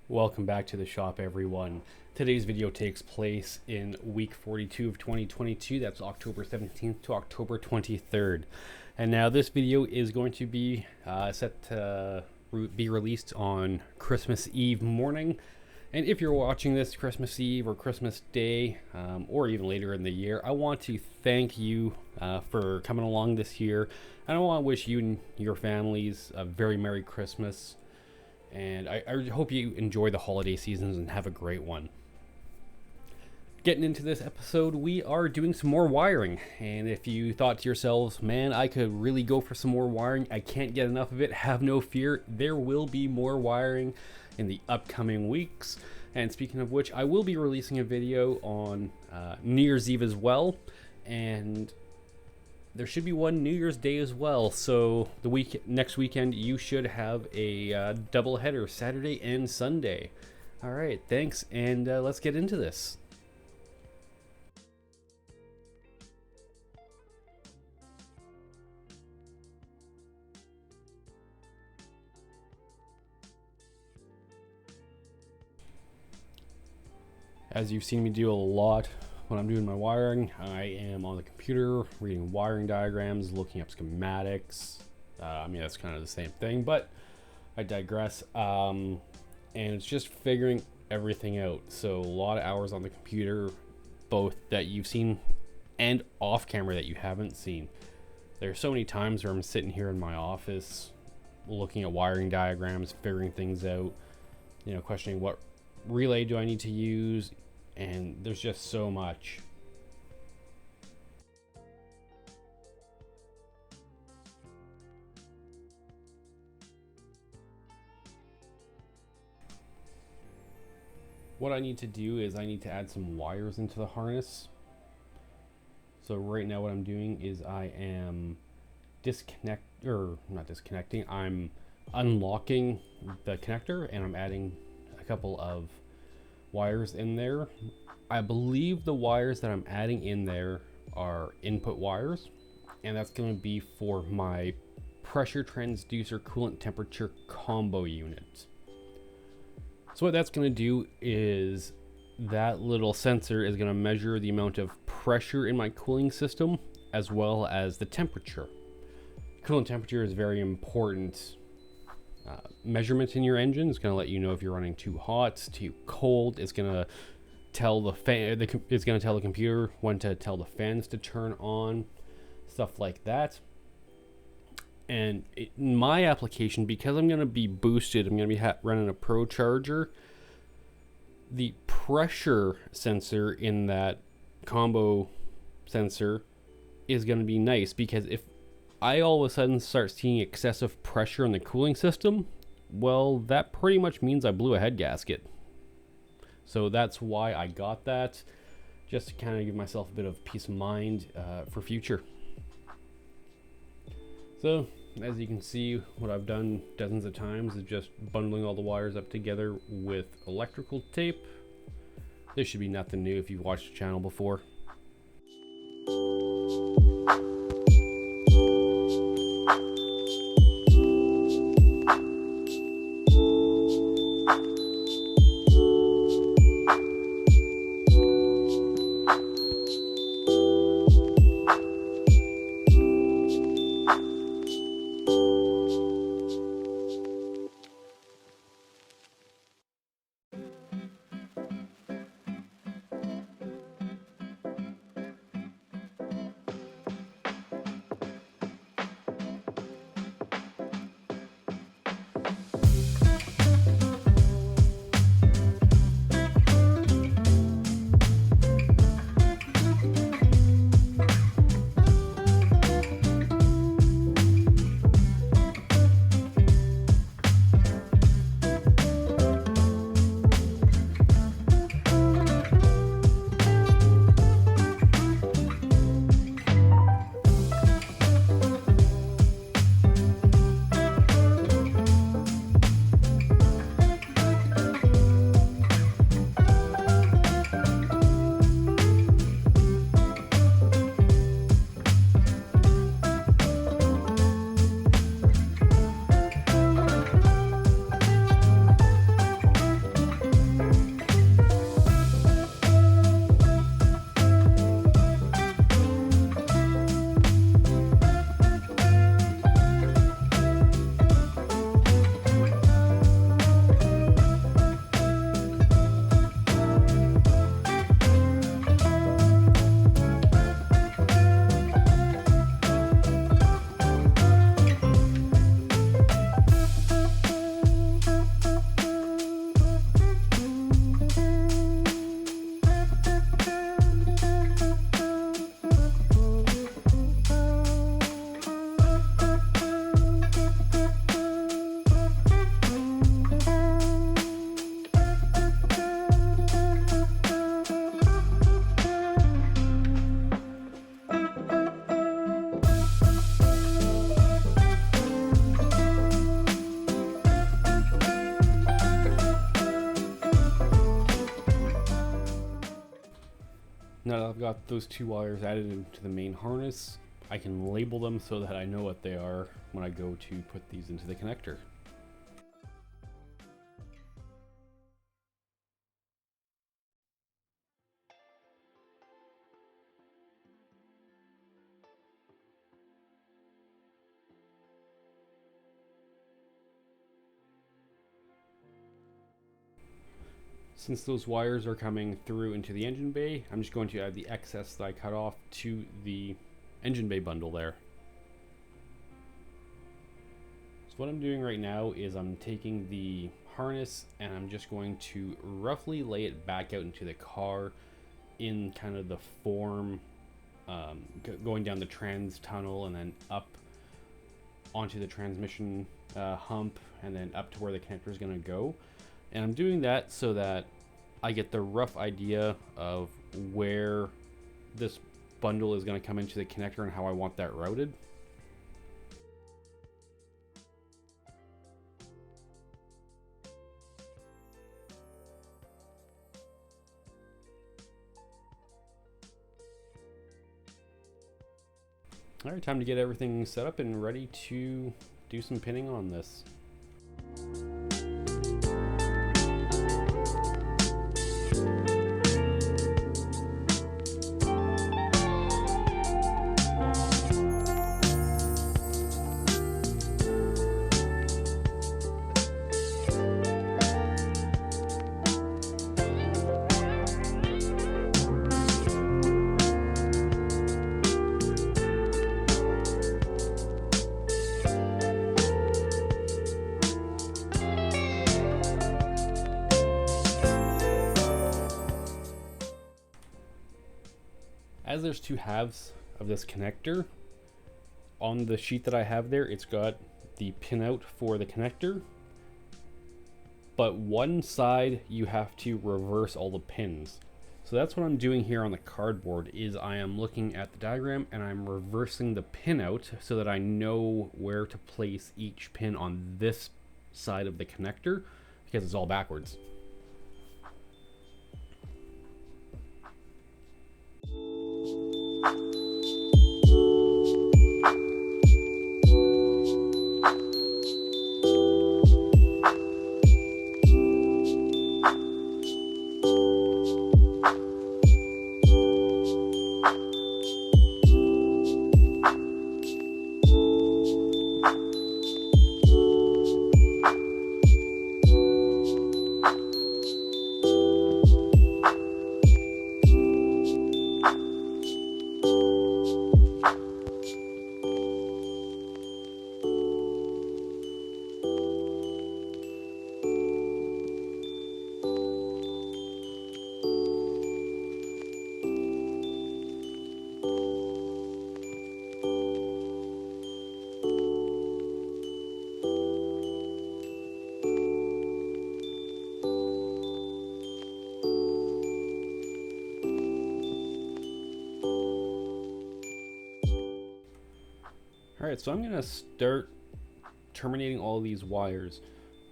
Welcome back to the shop, everyone. Today's video takes place in week 42 of 2022. That's October 17th to October 23rd. And now this video is going to be set to be released on Christmas Eve morning. And if you're watching this Christmas Eve or Christmas Day, or even later in the year, I want to thank you for coming along this year. And I want to wish you and your families a very Merry Christmas. And I hope you enjoy the holiday seasons and have a great one. Getting into this episode, we are doing some more wiring. And if you thought to yourselves, man, I could really go for some more wiring, I can't get enough of it, have no fear. There will be more wiring in the upcoming weeks. And speaking of which, I will be releasing a video on New Year's Eve as well. And there should be one New Year's Day as well, so next weekend you should have a double header, Saturday and Sunday. All right, thanks, and let's get into this. As you've seen me do a lot when I'm doing my wiring, I am on the computer reading wiring diagrams, looking up schematics. I mean, that's kind of the same thing, but I digress. And it's just figuring everything out. So a lot of hours on the computer, both that you've seen and off camera that you haven't seen. There's so many times where I'm sitting here in my office looking at wiring diagrams, figuring things out, questioning what relay do I need to use, and there's just so much. What I need to do is I need to add some wires into the harness. So right now what I'm doing is I am I'm unlocking the connector and I'm adding a couple of wires in there. I believe the wires that I'm adding in there are input wires, and that's going to be for my pressure transducer coolant temperature combo unit. So what that's going to do is that little sensor is going to measure the amount of pressure in my cooling system as well as the temperature. Coolant temperature is very important measurement in your engine. It's going to let you know if you're running too hot, too cold. It's going to tell the computer when to tell the fans to turn on, stuff like that. And in my application, because I'm going to be boosted, I'm going to be running a Pro Charger. The pressure sensor in that combo sensor is going to be nice, because if I all of a sudden start seeing excessive pressure in the cooling system, well, that pretty much means I blew a head gasket. So that's why I got that, just to kind of give myself a bit of peace of mind for future. So as you can see, what I've done dozens of times is just bundling all the wires up together with electrical tape. This should be nothing new if you've watched the channel before. Now that I've got those 2 wires added into the main harness, I can label them so that I know what they are when I go to put these into the connector. Since those wires are coming through into the engine bay, I'm just going to add the excess that I cut off to the engine bay bundle there. So what I'm doing right now is I'm taking the harness and I'm just going to roughly lay it back out into the car in kind of the form, going down the trans tunnel and then up onto the transmission hump and then up to where the connector is going to go. And I'm doing that so that I get the rough idea of where this bundle is going to come into the connector and how I want that routed. All right, time to get everything set up and ready to do some pinning on this. As there's 2 halves of this connector, on the sheet that I have there, it's got the pinout for the connector, but one side you have to reverse all the pins. So that's what I'm doing here on the cardboard, is I am looking at the diagram and I'm reversing the pinout so that I know where to place each pin on this side of the connector, because it's all backwards. Alright, so I'm going to start terminating all of these wires.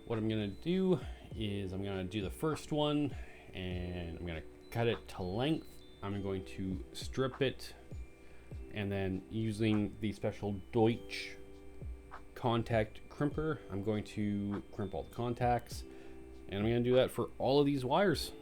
What I'm going to do is I'm going to do the first one and I'm going to cut it to length. I'm going to strip it, and then using the special Deutsch contact crimper, I'm going to crimp all the contacts, and I'm going to do that for all of these wires.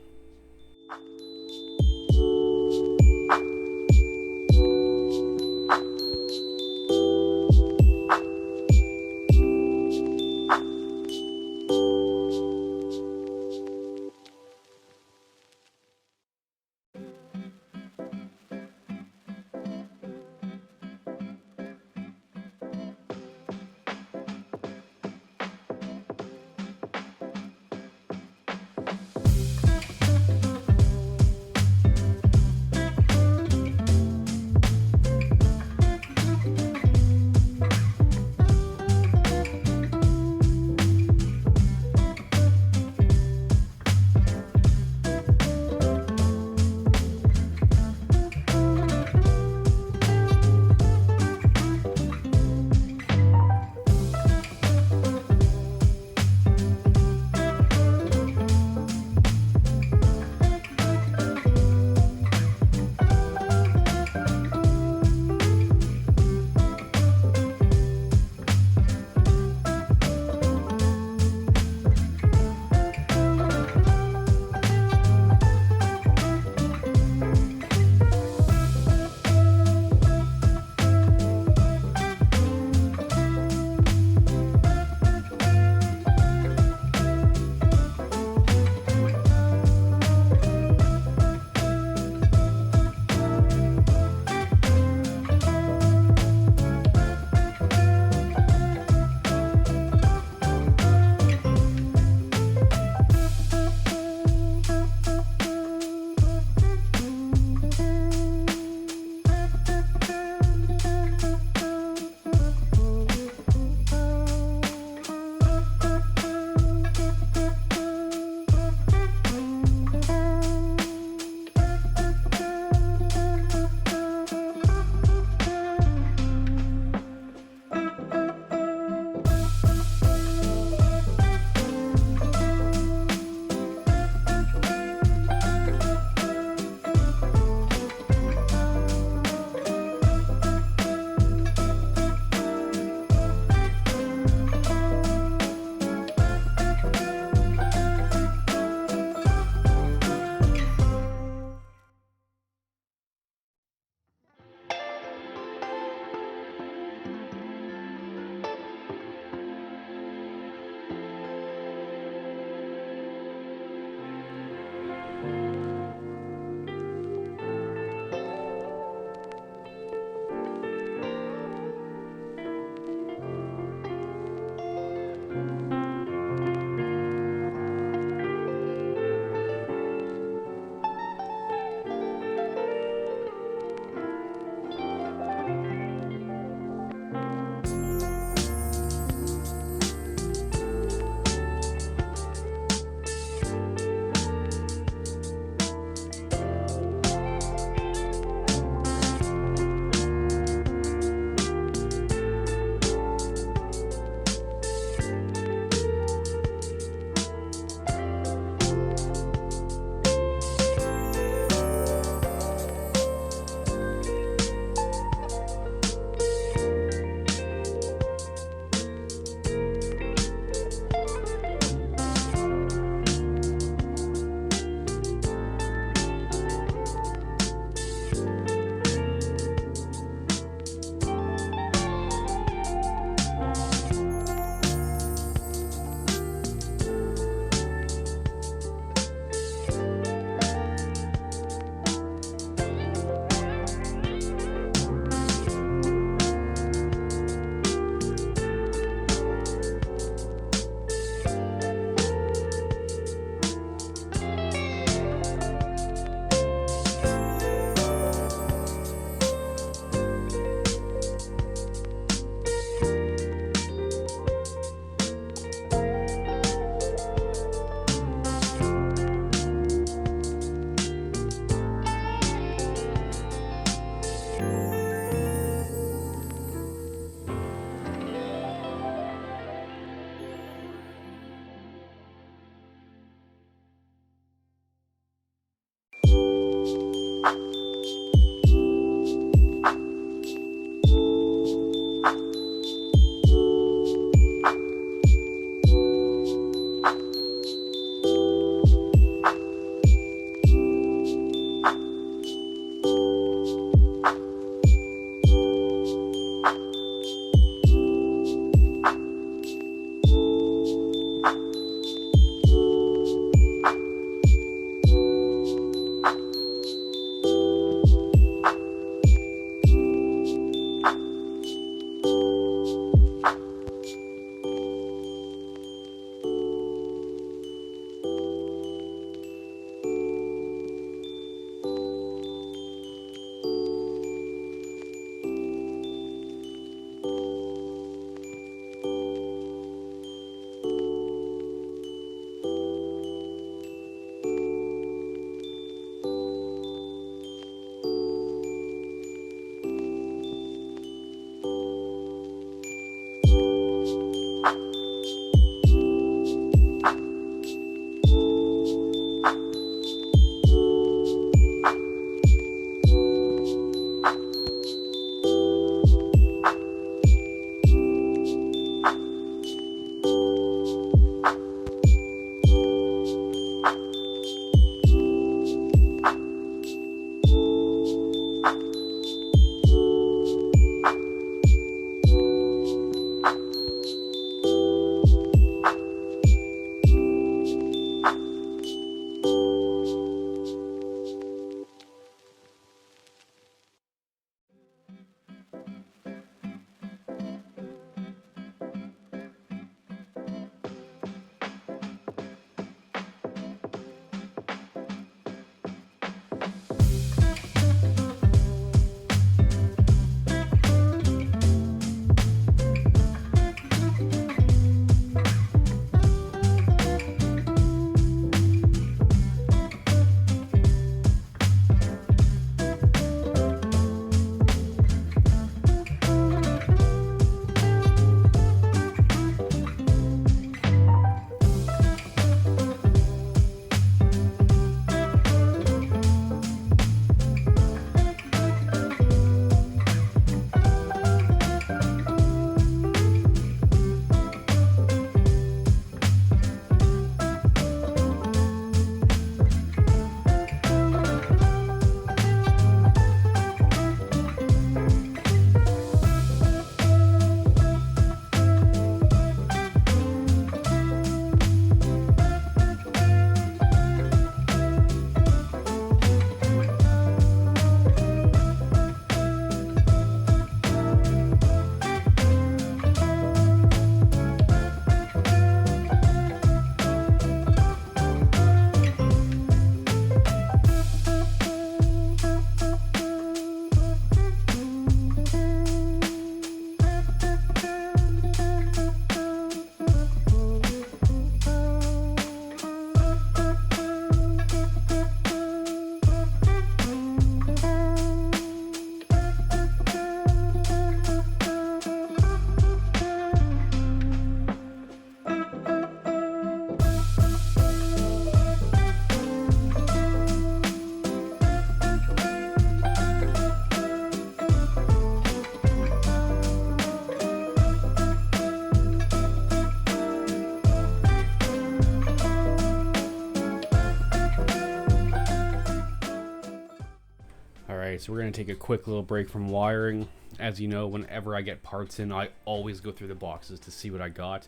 Alright, so we're going to take a quick little break from wiring. As you know, whenever I get parts in, I always go through the boxes to see what I got.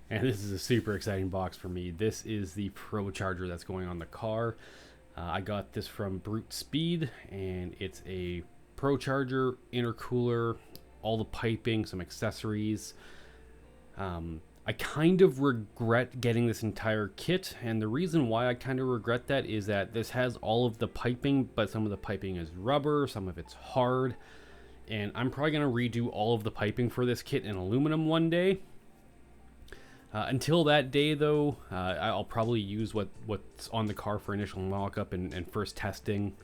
And this is a super exciting box for me. This is the Pro charger that's going on the car. I got this from Brute Speed, and it's a Pro charger, intercooler, all the piping, some accessories. I kind of regret getting this entire kit, and the reason why I kind of regret that is that this has all of the piping, but some of the piping is rubber, some of it's hard, and I'm probably going to redo all of the piping for this kit in aluminum one day. Until that day, though, I'll probably use what's on the car for initial mock-up and first testing.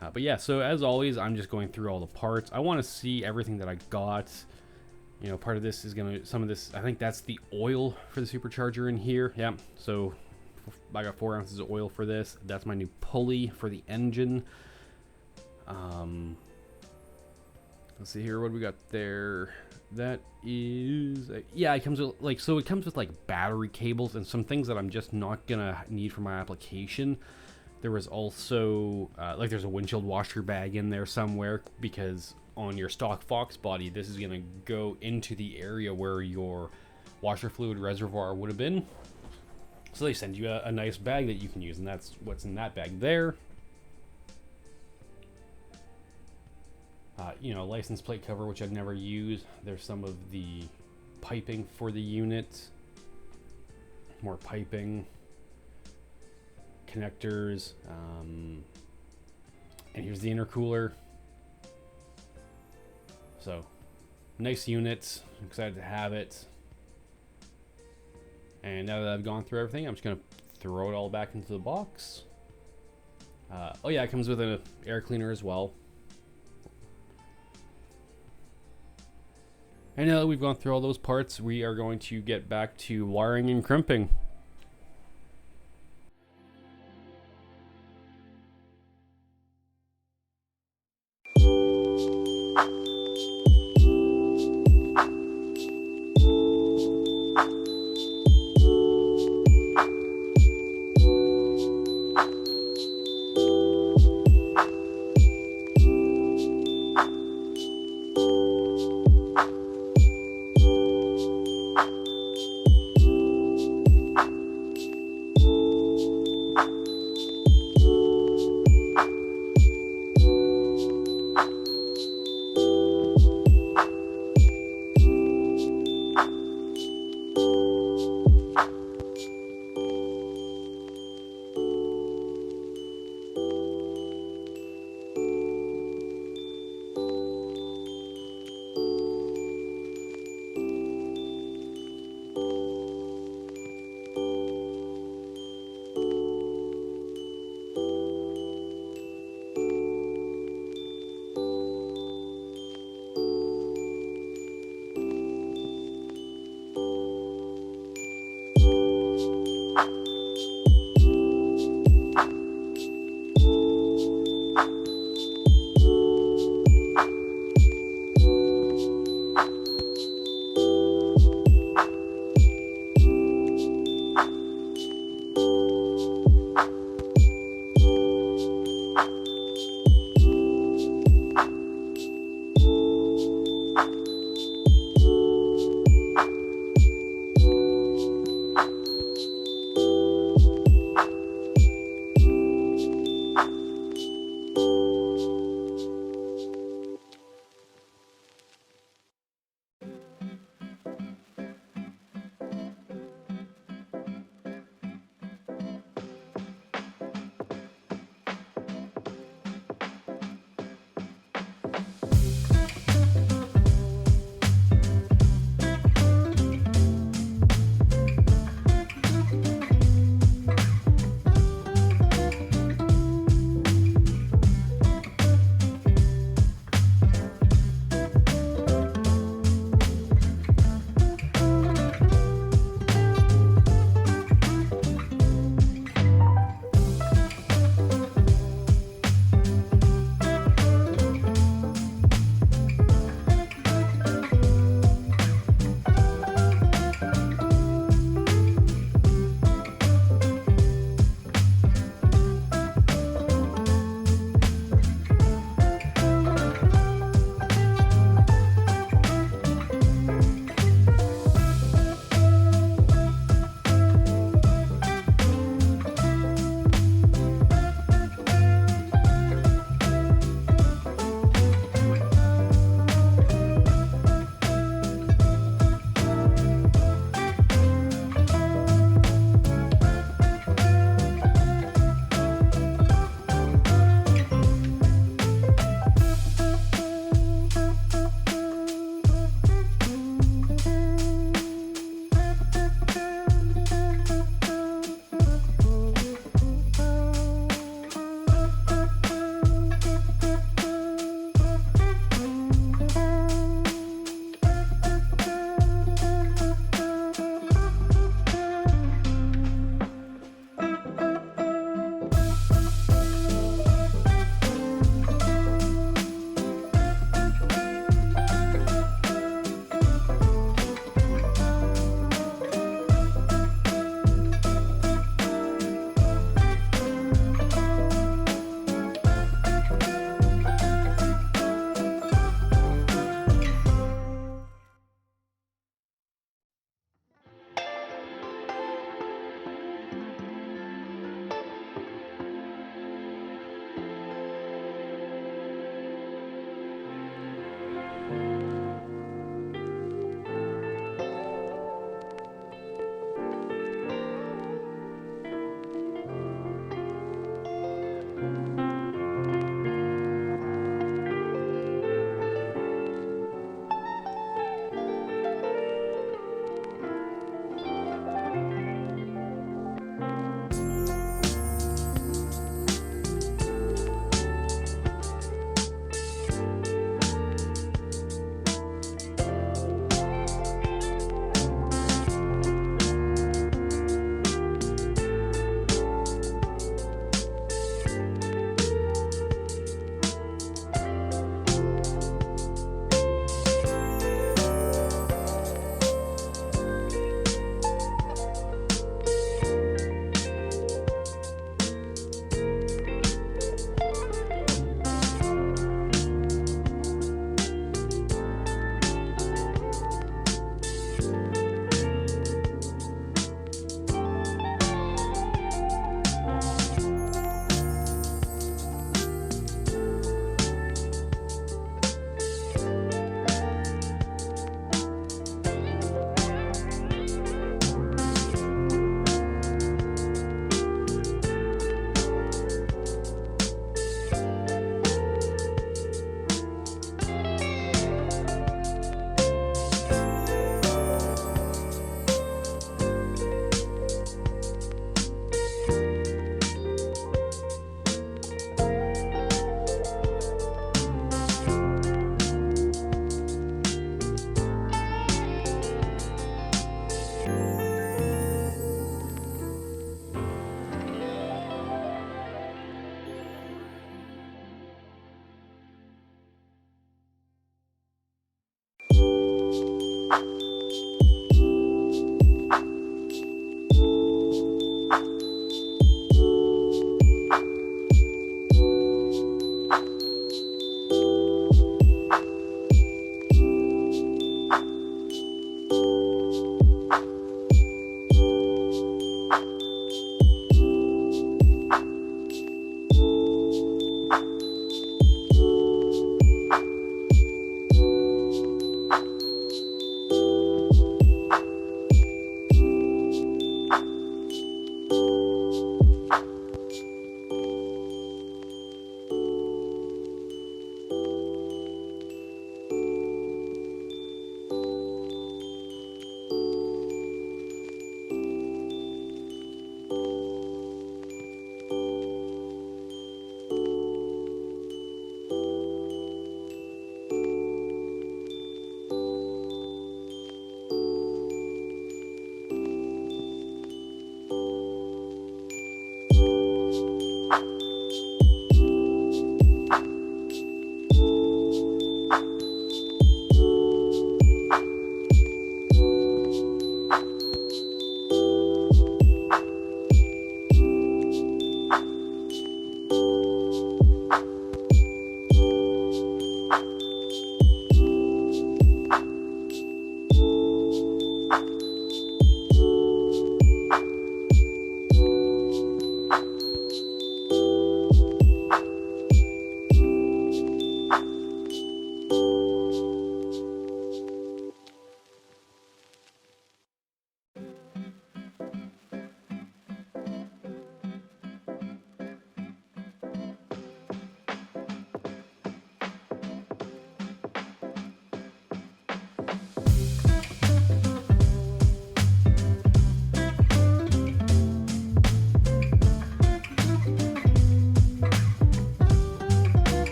But yeah, so as always, I'm just going through all the parts. I want to see everything that I got. You know, part of this is some of this, I think that's the oil for the supercharger in here. Yeah, so I got 4 ounces of oil for this. That's my new pulley for the engine. Let's see here, what do we got there? That is, yeah, it comes with it comes with like battery cables and some things that I'm just not gonna need for my application. There was also, there's a windshield washer bag in there somewhere, because on your stock foxbody, this is going to go into the area where your washer fluid reservoir would have been. So they send you a nice bag that you can use, and that's what's in that bag there. You know, license plate cover, which I've never used. There's some of the piping for the unit. More piping. Connectors. And here's the intercooler. So, nice unit. I'm excited to have it. And now that I've gone through everything, I'm just going to throw it all back into the box. Oh yeah, it comes with an air cleaner as well. And now that we've gone through all those parts, we are going to get back to wiring and crimping.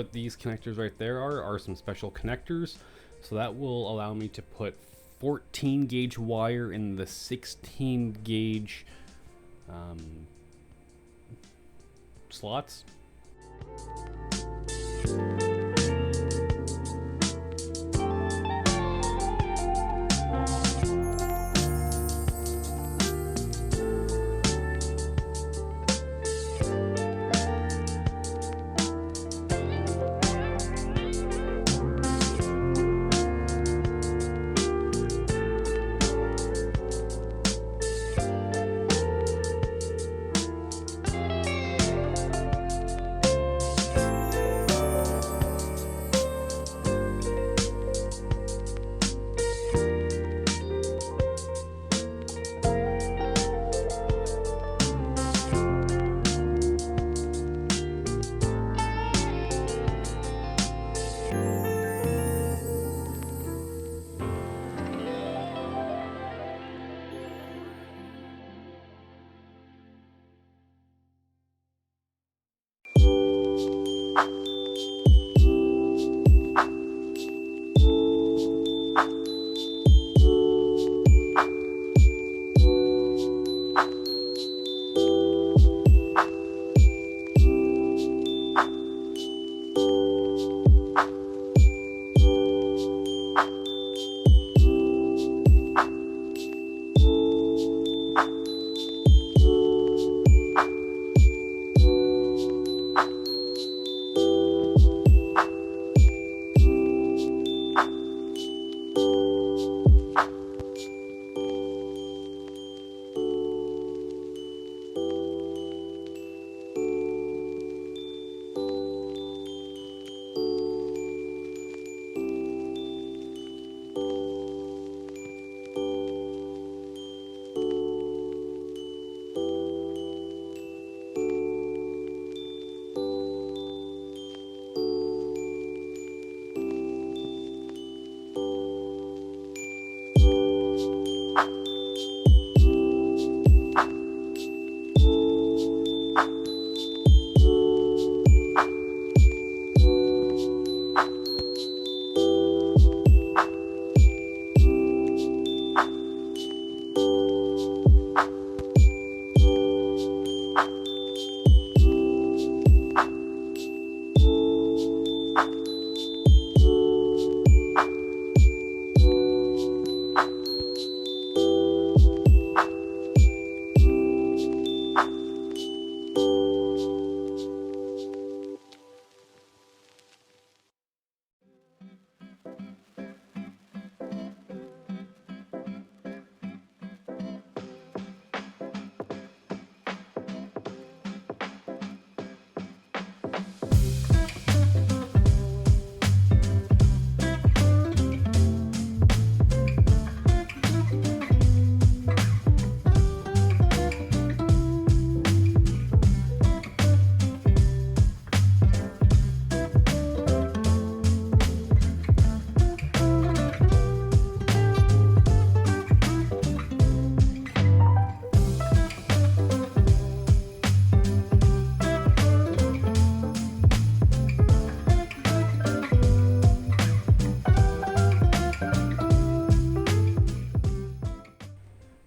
what these connectors right there are some special connectors. So that will allow me to put 14 gauge wire in the 16 gauge slots.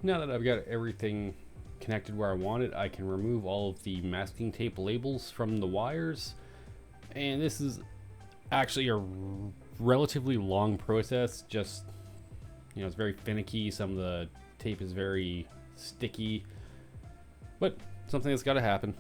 Now that I've got everything connected where I want it, I can remove all of the masking tape labels from the wires. And this is actually a relatively long process. Just, you know, it's very finicky. Some of the tape is very sticky, but something that's got to happen.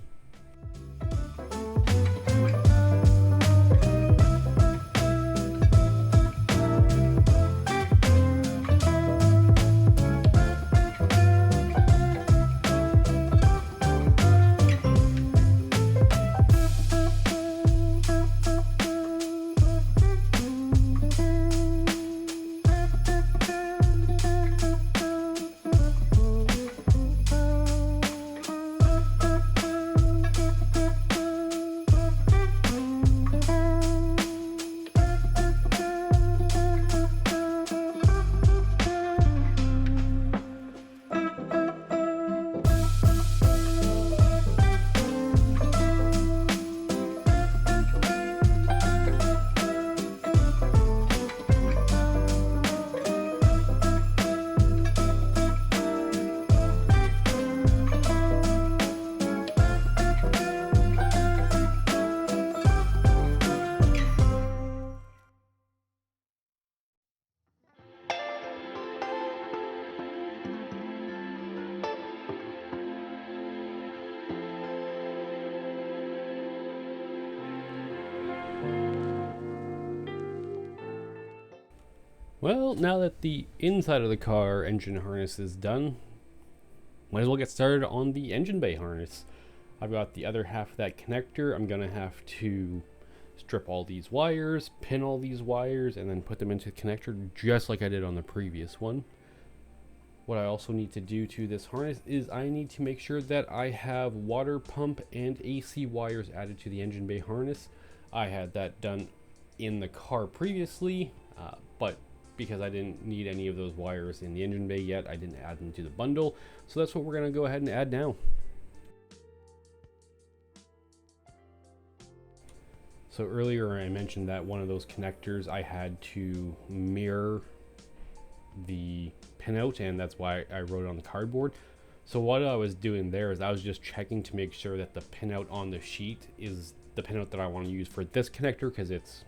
Well, now that the inside of the car engine harness is done, might as well get started on the engine bay harness. I've got the other half of that connector. I'm gonna have to strip all these wires, pin all these wires, and then put them into the connector just like I did on the previous one. What I also need to do to this harness is I need to make sure that I have water pump and AC wires added to the engine bay harness. I had that done in the car previously, but because I didn't need any of those wires in the engine bay yet, I didn't add them to the bundle. So that's what we're going to go ahead and add now. So earlier I mentioned that one of those connectors I had to mirror the pinout, and that's why I wrote it on the cardboard. So what I was doing there is I was just checking to make sure that the pinout on the sheet is the pinout that I want to use for this connector, because it's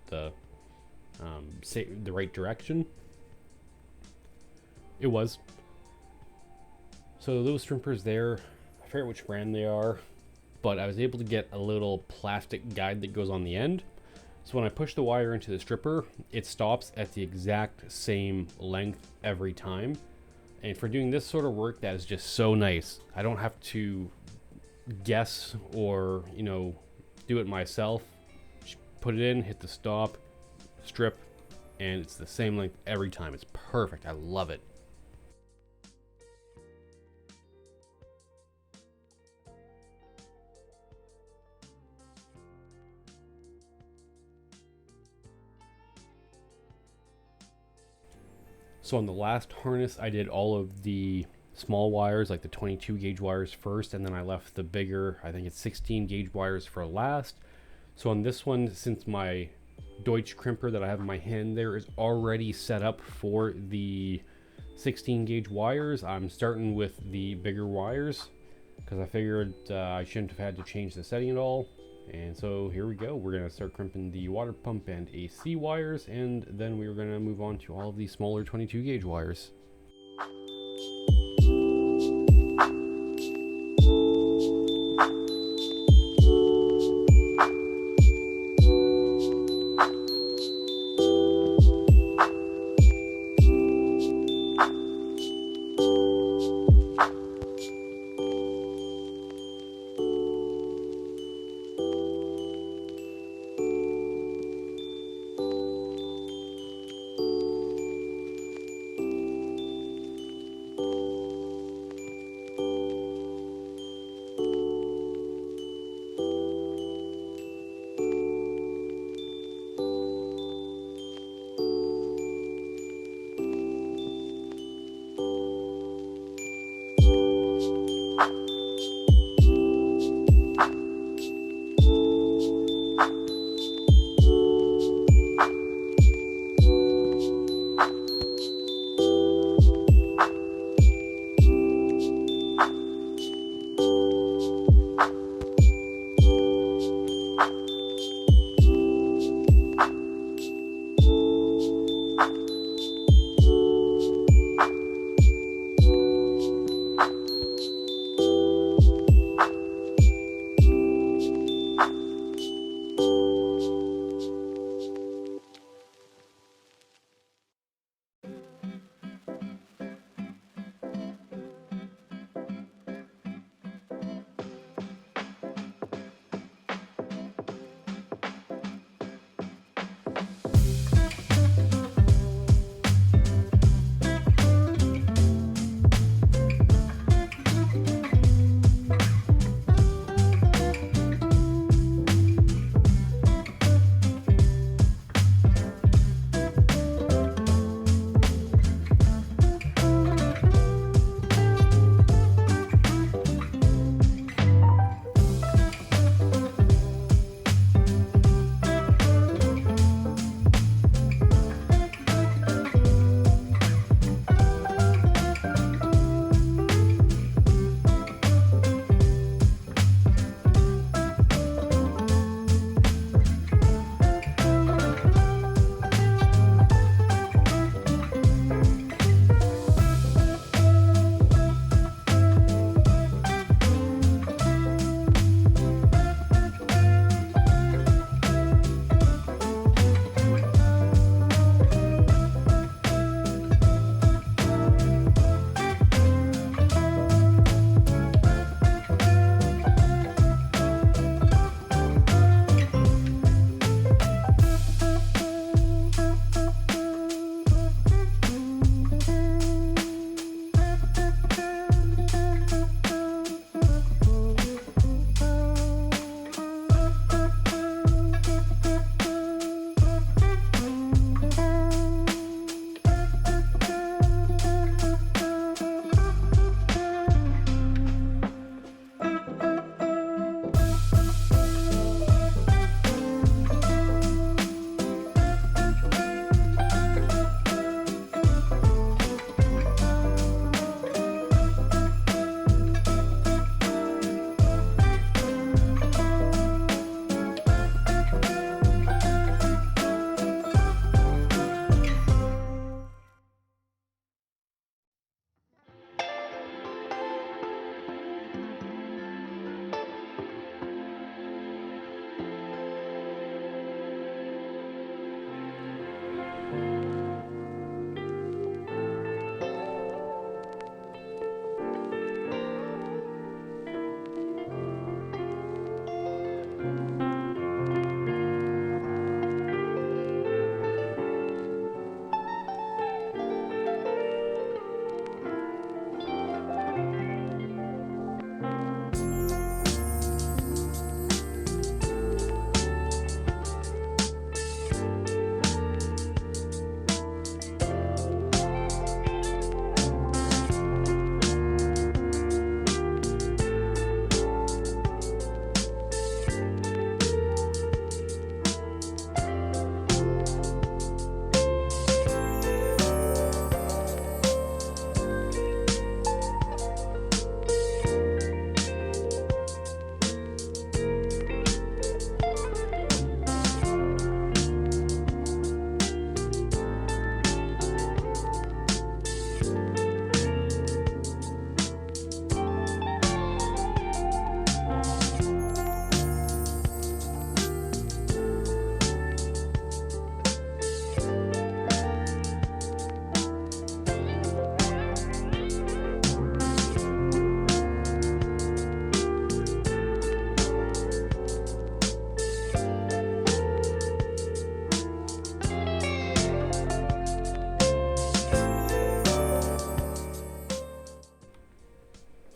the right direction. It was. So those strippers there, I forget which brand they are, but I was able to get a little plastic guide that goes on the end. So when I push the wire into the stripper, it stops at the exact same length every time. And for doing this sort of work, that is just so nice. I don't have to guess or, do it myself. Just put it in, hit the stop, strip, and it's the same length every time. It's perfect. I love it. So on the last harness, I did all of the small wires, like the 22 gauge wires first, and then I left the bigger, I think it's 16 gauge wires for last. So on this one, since my Deutsch crimper that I have in my hand there is already set up for the 16 gauge wires, I'm starting with the bigger wires because I figured I shouldn't have had to change the setting at all. And so here we go. We're going to start crimping the water pump and AC wires, and then we're going to move on to all of the smaller 22 gauge wires.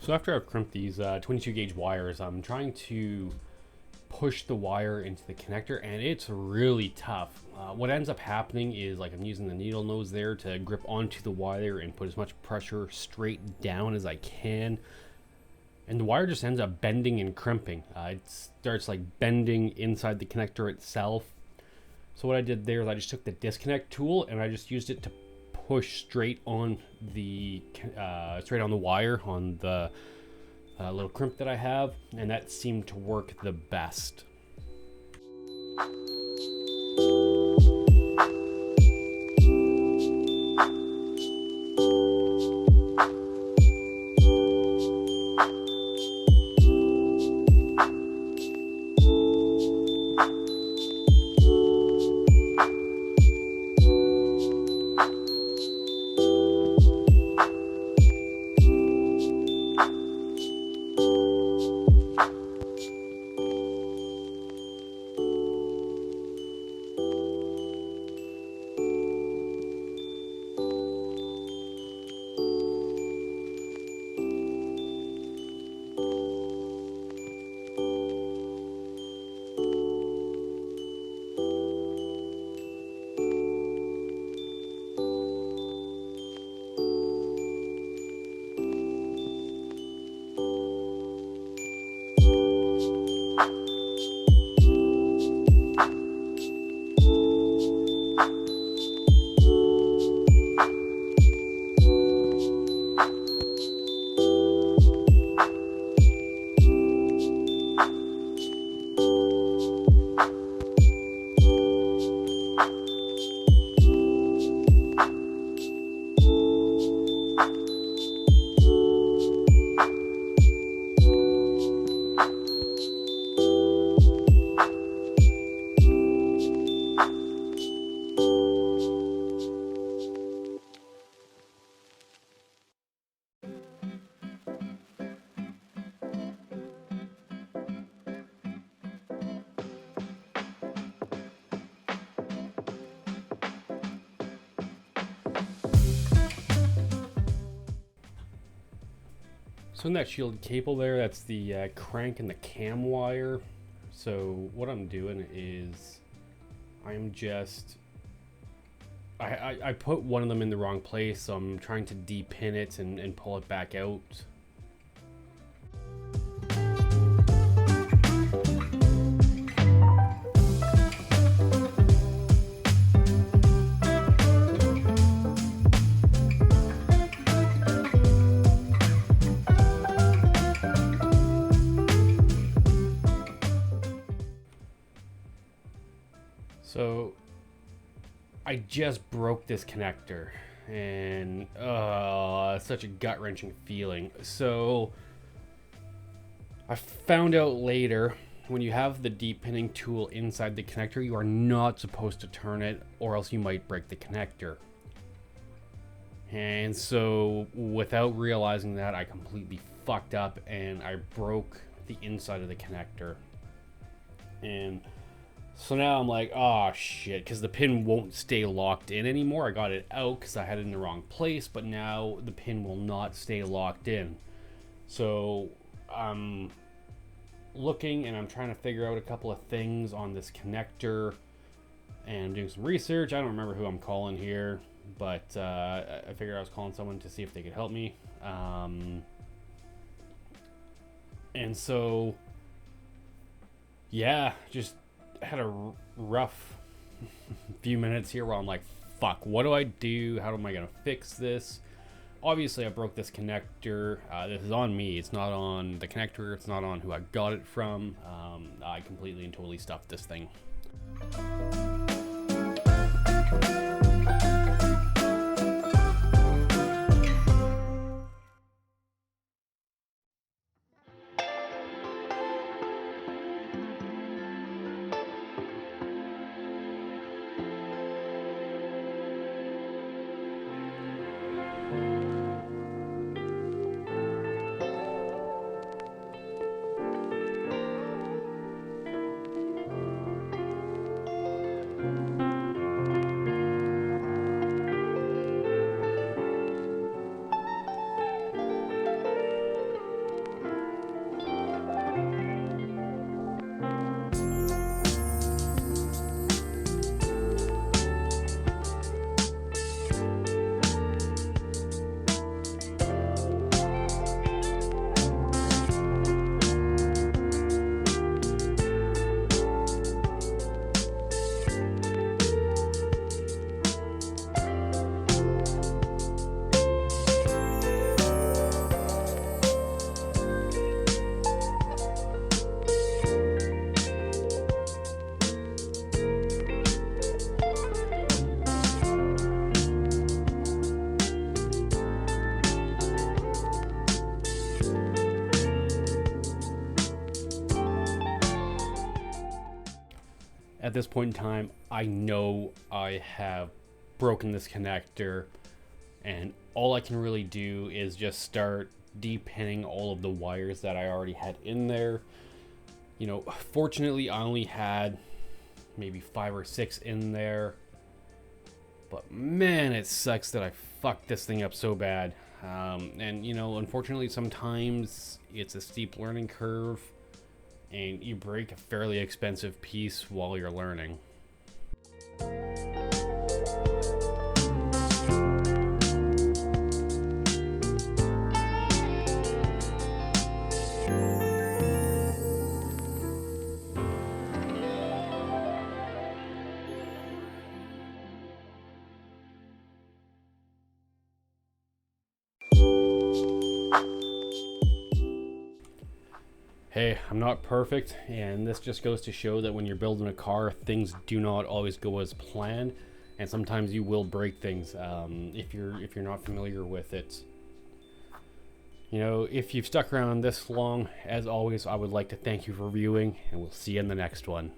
So after I've crimped these 22 gauge wires, I'm trying to push the wire into the connector, and it's really tough. What ends up happening is, like, I'm using the needle nose there to grip onto the wire and put as much pressure straight down as I can, and the wire just ends up bending and crimping. It starts like bending inside the connector itself. So what I did there is I just took the disconnect tool and I just used it to push straight on the wire on the little crimp that I have, and that seemed to work the best. So in that shielded cable there, that's the crank and the cam wire. So what I'm doing is I'm just, I put one of them in the wrong place, so I'm trying to depin it and pull it back out. So I just broke this connector, and such a gut-wrenching feeling. So I found out later, when you have the depinning tool inside the connector, you are not supposed to turn it, or else you might break the connector. And so without realizing that, I completely fucked up and I broke the inside of the connector. And so now I'm like, oh shit, because the pin won't stay locked in anymore. I got it out because I had it in the wrong place, but now the pin will not stay locked in. So I'm looking and I'm trying to figure out a couple of things on this connector and doing some research. I don't remember who I'm calling here, but I figured I was calling someone to see if they could help me. And so, yeah, just had a rough few minutes here where I'm like, fuck, what do I do? How am I gonna fix this? Obviously I broke this connector. This is on me. It's not on the connector. It's not on who I got it from. I completely and totally stuffed this thing. at this point in time, I know I have broken this connector, and all I can really do is just start depinning all of the wires that I already had in there. You know, fortunately I only had maybe 5 or 6 in there, but man, it sucks that I fucked this thing up so bad. And you know, unfortunately sometimes it's a steep learning curve and you break a fairly expensive piece while you're learning. Hey, I'm not perfect, and this just goes to show that when you're building a car, things do not always go as planned, and sometimes you will break things if you're not familiar with it. You know, if you've stuck around this long, as always, I would like to thank you for viewing, and we'll see you in the next one.